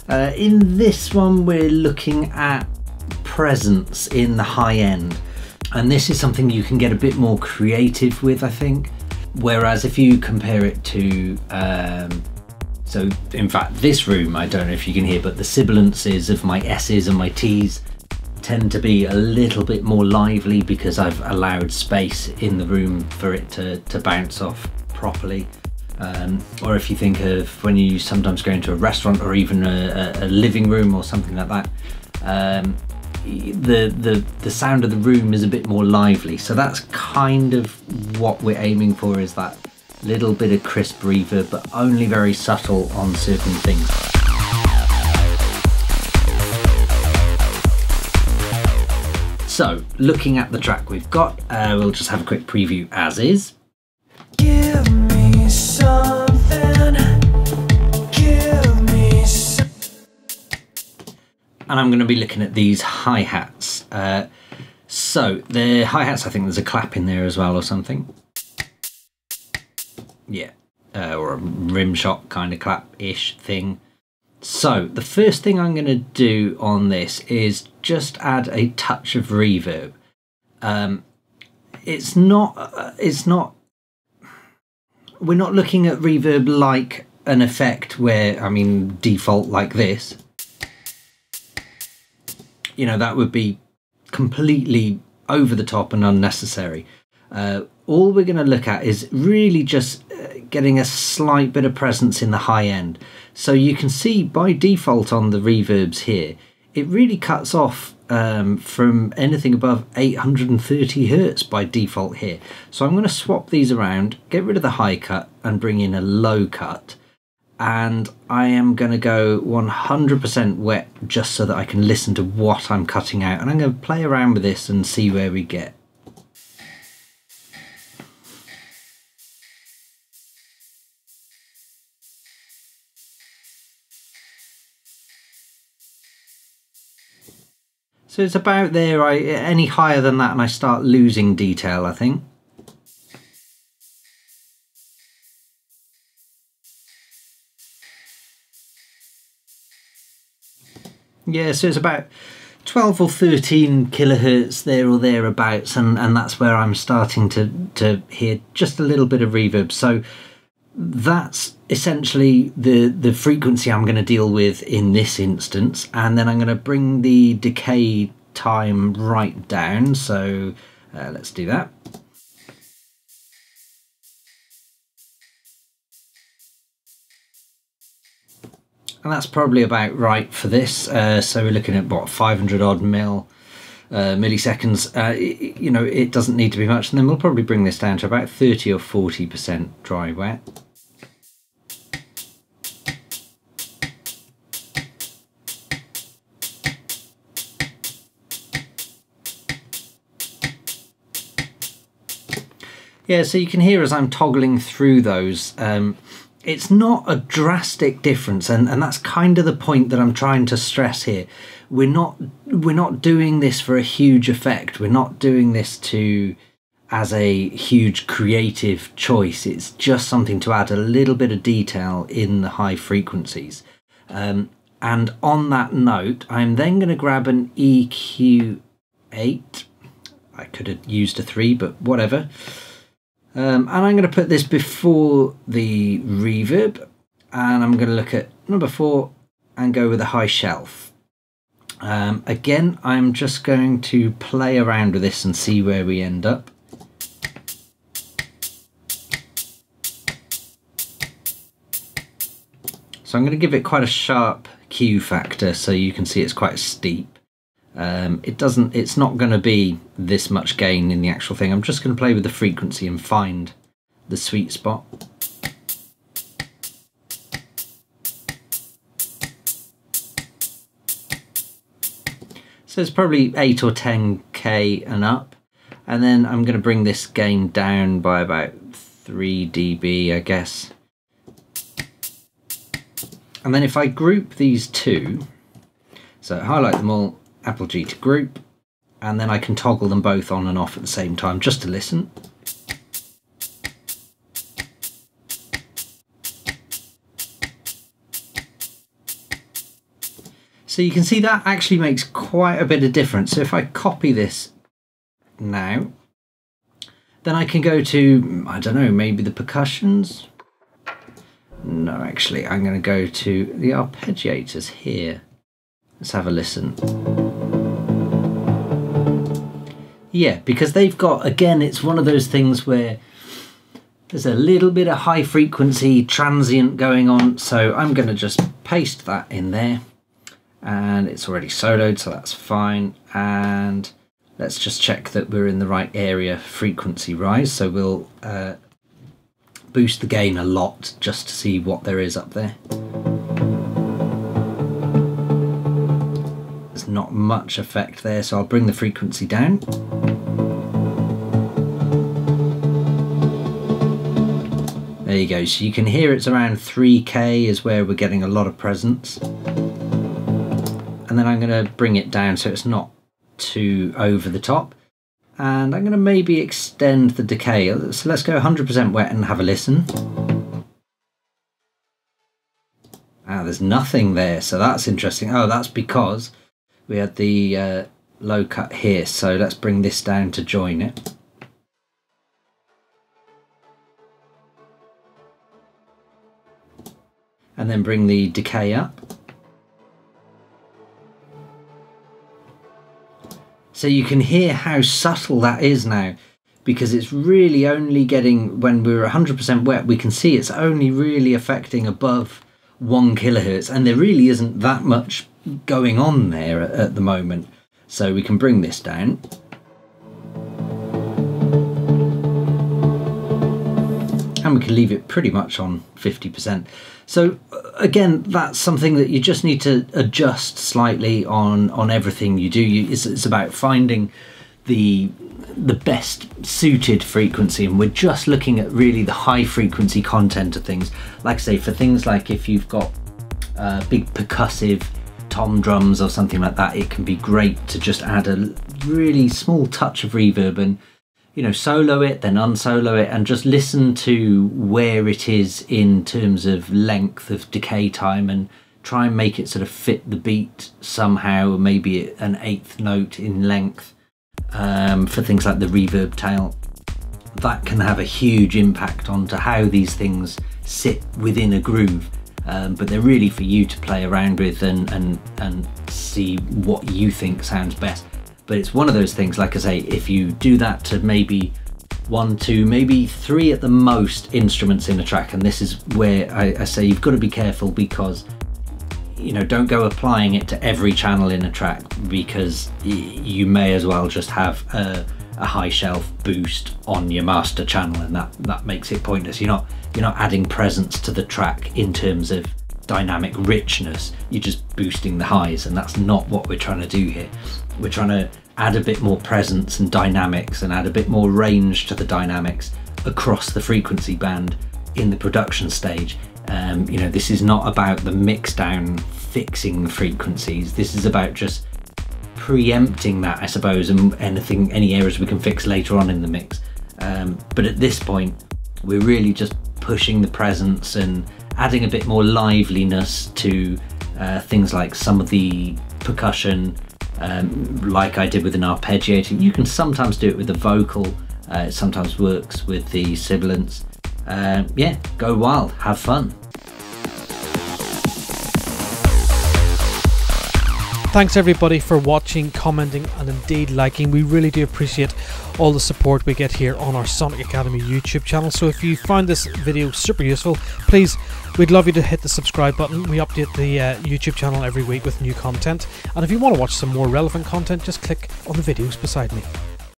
In this one we're looking at presence in the high end, and this is something you can get a bit more creative with, I think. Whereas if you compare it to, so in fact this room, I don't know if you can hear, but the sibilances of my S's and my T's tend to be a little bit more lively because I've allowed space in the room for it to bounce off properly. Or if you think of when you sometimes go into a restaurant or even a living room or something like that, the sound of the room is a bit more lively. So that's kind of what we're aiming for, is that little bit of crisp reverb, but only very subtle on certain things. So looking at the track we've got, we'll just have a quick preview as is. Give me something, give me some. And I'm going to be looking at these hi-hats. So the hi-hats, I think there's a clap in there as well or something. Yeah, or a rim shot kind of clap-ish thing. So the first thing I'm going to do on this is just add a touch of reverb. It's not, we're not looking at reverb like an effect where, I mean, default like this. You know, that would be completely over the top and unnecessary. All we're going to look at is really just getting a slight bit of presence in the high end. So you can see by default on the reverbs here, it really cuts off from anything above 830 Hertz by default here. So I'm going to swap these around, get rid of the high cut and bring in a low cut. And I am going to go 100% wet just so that I can listen to what I'm cutting out. And I'm going to play around with this and see where we get. So it's about there. Any higher than that and I start losing detail, I think. Yeah, so it's about 12 or 13 kilohertz there or thereabouts, and that's where I'm starting to hear just a little bit of reverb. So that's essentially the frequency I'm going to deal with in this instance, and then I'm going to bring the decay time right down. So let's do that. And that's probably about right for this. So we're looking at what, 500 odd milliseconds. You know, it doesn't need to be much, and then we'll probably bring this down to about 30 or 40% dry wet. Yeah, so you can hear as I'm toggling through those, it's not a drastic difference, and that's kind of the point that I'm trying to stress here. We're not doing this for a huge effect. We're not doing this as a huge creative choice. It's just something to add a little bit of detail in the high frequencies. And on that note, I'm then going to grab an EQ8. I could have used a 3, but whatever. And I'm going to put this before the reverb, and I'm going to look at number 4 and go with a high shelf. Again, I'm just going to play around with this and see where we end up. So I'm going to give it quite a sharp Q factor so you can see it's quite steep. It's not going to be this much gain in the actual thing. I'm just going to play with the frequency and find the sweet spot. So it's probably 8 or 10k and up, and then I'm going to bring this gain down by about 3 dB, I guess. And then if I group these two, so highlight them all, Apple G to group, and then I can toggle them both on and off at the same time just to listen. So you can see that actually makes quite a bit of difference. So if I copy this now, then I can go to, I don't know, maybe the percussions. No, actually, I'm going to go to the arpeggiators here. Let's have a listen. Yeah, because they've got, again, it's one of those things where there's a little bit of high frequency transient going on. So I'm going to just paste that in there. And it's already soloed, so that's fine. And let's just check that we're in the right area frequency rise. So we'll boost the gain a lot just to see what there is up there. There's not much effect there, so I'll bring the frequency down. There you go, so you can hear it's around 3K is where we're getting a lot of presence. And then I'm going to bring it down so it's not too over the top. And I'm going to maybe extend the decay. So let's go 100% wet and have a listen. Ah, there's nothing there, so that's interesting. Oh, that's because we had the low cut here. So let's bring this down to join it. And then bring the decay up. So you can hear how subtle that is now, because it's really only getting, when we're 100% wet, we can see it's only really affecting above 1 kilohertz, and there really isn't that much going on there at the moment. So we can bring this down. And we can leave it pretty much on 50%. So again, that's something that you just need to adjust slightly on everything you do. It's about finding the best suited frequency, and we're just looking at really the high frequency content of things. Like I say, for things like if you've got big percussive tom drums or something like that, it can be great to just add a really small touch of reverb and, you know, solo it, then unsolo it, and just listen to where it is in terms of length of decay time, and try and make it sort of fit the beat somehow, maybe an 1/8 note in length. For things like the reverb tail, that can have a huge impact onto how these things sit within a groove. But they're really for you to play around with and see what you think sounds best. But it's one of those things, like I say, if you do that to maybe 1, 2, maybe 3 at the most instruments in a track, and this is where I say you've got to be careful, because, you know, don't go applying it to every channel in a track, because you may as well just have a high shelf boost on your master channel, and that makes it pointless. You're not adding presence to the track in terms of dynamic richness, you're just boosting the highs, and that's not what we're trying to do here. We're trying to add a bit more presence and dynamics, and add a bit more range to the dynamics across the frequency band in the production stage. You know, this is not about the mix down fixing the frequencies. This is about just preempting that, I suppose, and any errors we can fix later on in the mix. But at this point, we're really just pushing the presence and adding a bit more liveliness to things like some of the percussion, like I did with an arpeggiator. You can sometimes do it with a vocal, it sometimes works with the sibilants. Yeah, go wild, have fun. Thanks everybody for watching, commenting and indeed liking. We really do appreciate all the support we get here on our Sonic Academy YouTube channel. So if you found this video super useful, please, we'd love you to hit the subscribe button. We update the YouTube channel every week with new content, and if you want to watch some more relevant content, just click on the videos beside me.